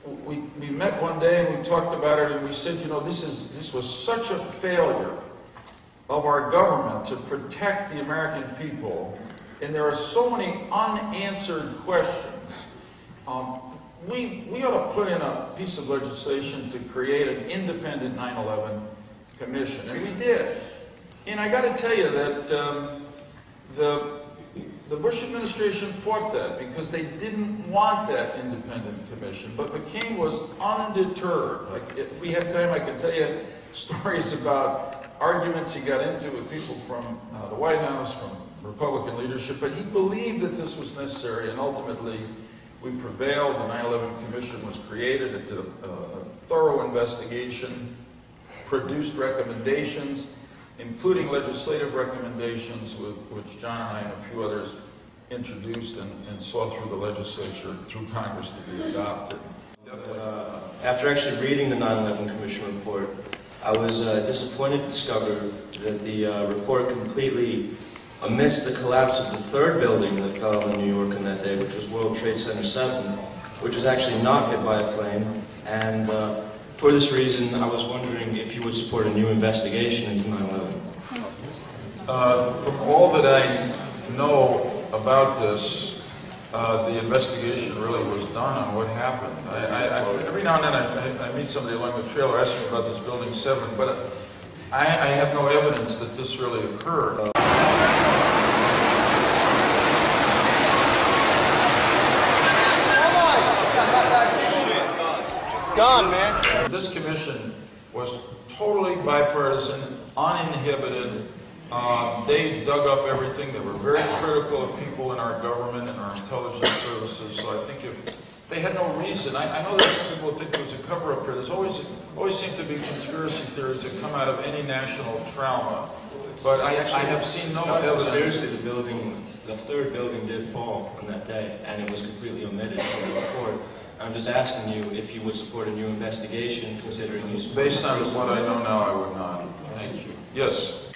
we met one day and we talked about it, and we said, you know, this was such a failure of our government to protect the American people, and there are so many unanswered questions. We ought to put in a piece of legislation to create an independent 9/11 commission, and we did. And I got to tell you that the Bush administration fought that because they didn't want that independent commission. But McCain was undeterred. Like, if we have time, I can tell you stories about arguments he got into with people from the White House, from Republican leadership. But he believed that this was necessary, and ultimately we prevailed. The 9/11 Commission was created. It did a thorough investigation, produced recommendations, including legislative recommendations, which John and I and a few others introduced and saw through the legislature, through Congress, to be adopted. After actually reading the 9/11 Commission report, I was disappointed to discover that the report completely omits the collapse of the third building that fell in New York on that day, which was World Trade Center 7, which was actually not hit by a plane. And for this reason, I was wondering if you would support a new investigation into 9/11. From all that I know about this, the investigation really was done on what happened. Every now and then I meet somebody along the trail who asks me about this Building 7, but I have no evidence that this really occurred. Gone, man. This commission was totally bipartisan, uninhibited. They dug up everything. They were very critical of people in our government and our intelligence services. So I think if they had no reason, I know that some people think there was a cover-up here. There's always seem to be conspiracy theories that come out of any national trauma. But I have seen no evidence. Seriously, the third building did fall on that day, and it was completely omitted from the report. I'm just asking you if you would support a new investigation, considering you support... Based on what I know now, I would not. Thank you. Yes?